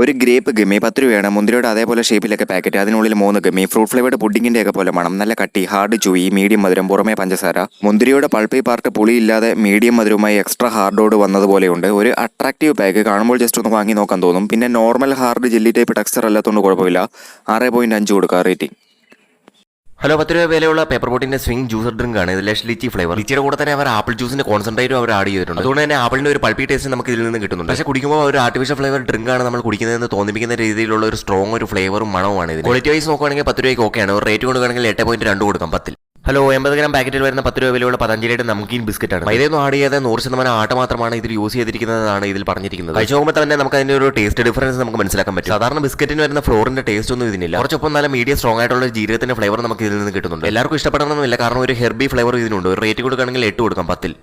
ഒരു grape gummy 10 രൂപയാണ്. മുന്തിരിയുടെ അതേപോലെ ഷേപ്പിലൊക്കെ പാക്കറ്റ്, അതിനുള്ളിൽ 3 ഗമ്മി. ഫ്രൂട്ട് ഫ്ലേവർഡ് പുഡിങ്ങിന്റെ ഒക്കെ പോലെ മണം. നല്ല കട്ടി, ഹാർഡ് ചൂയി, മീഡിയം മധുരം, പുറമേ പഞ്ചസാര. മുന്തിരിയുടെ പൾപ്പി പാർട്ട് പുളിയില്ലാതെ മീഡിയം മധുരവുമായി എക്സ്ട്രാ ഹാർഡോട് വന്നതുപോലെയുണ്ട്. ഒരു അട്രാക്റ്റീവ് പാക്ക്, കാണുമ്പോൾ ജസ്റ്റ് ഒന്ന് വാങ്ങി നോക്കാൻ തോന്നും. പിന്നെ normal hard jelly type texture അല്ലാത്തതുകൊണ്ട് കുഴപ്പമില്ല. 6.5 കൊടുക്കുക റേറ്റിംഗ്. ഹലോ 10 രൂപ വിലയുള്ള പേപ്പർ ബോട്ടിന്റെ സ്വിംഗ് ജ്യൂസർ ഡ്രിങ്ക് ആണ്. ഇതിലെ ലിച്ചി ഫ്ലേവർ. ലിച്ചിയുടെ കൂടെ തന്നെ അവർ ആപ്പിൾ ജ്യൂസിന്റെ കോൺസെൻട്രേറ്റും അവർ ആഡ് ചെയ്തിട്ടുണ്ട്. അതുകൊണ്ട് തന്നെ ആപ്പിളിന്റെ ഒരു പൾപ്പി ടേസ്റ്റ് നമുക്ക് ഇതിൽ നിന്ന് കിട്ടുന്നുണ്ട്. പക്ഷേ കുടിക്കുമ്പോൾ ഒരു ആർട്ടിഫിഷ്യൽ ഫ്ലേവർ ഡ്രിങ്ക് ആണ് നമ്മൾ കുടിക്കുന്നതെന്ന് തോന്നിപ്പിക്കുന്ന രീതിയിലുള്ള ഒരു സ്ട്രോങ് ഒരു ഫ്ലേവറും മണവുമാണ് ഇത്. ക്വാളിറ്റി വൈസ് നോക്കുകയാണെങ്കിൽ 10 രൂപയ്ക്ക് ഓക്കെയാണ്. ഒരു റേറ്റ് കൊടുക്കുകയാണെങ്കിൽ 8.2 കൊടുക്കാം 10. ഹലോ 80 ഗ്രാം പാക്കറ്റിൽ വരുന്ന 10 രൂപ വിലയുള്ള പതഞ്ജലിയുടെ നംകീൻ ബിസ്ക്കറ്റ് ആണ്. മൈദയൊന്നും ആഡ് ചെയ്യാതെ 100% ആട്ട മാത്രമാണ് ഇതിൽ യൂസ് ചെയ്തിരിക്കുന്നതാണ് ഇതിൽ പറഞ്ഞിരിക്കുന്നത്. കഴിച്ചു നോക്കുമ്പോൾ തന്നെ നമുക്ക് അതിന്റെ ഒരു ടേസ്റ്റ് ഡിഫറൻസ് നമുക്ക് മനസ്സിലാക്കാൻ പറ്റും. സാധാരണ ബിസ്ക്കറ്റിന് വരുന്ന ഫ്ലോറിന്റെ ടേസ്റ്റ് ഒന്നും ഇതിനില്ല. കുറച്ചൊപ്പം നല്ല മീഡിയം സ്ട്രോങ് ആയിട്ടുള്ള ജീരകത്തിന്റെ ഫ്ലേവർ നമുക്ക് ഇതിൽ നിന്ന് കിട്ടുന്നുണ്ട്. എല്ലാവർക്കും ഇഷ്ടപ്പെടണമെന്നില്ല, കാരണം ഒരു ഹെർബി ഫ്ലേവർ ഇതിനുണ്ട്. ഒരു റേറ്റ് കൊടുക്കുകയാണെങ്കിൽ 8 കൊടുക്കാം 10.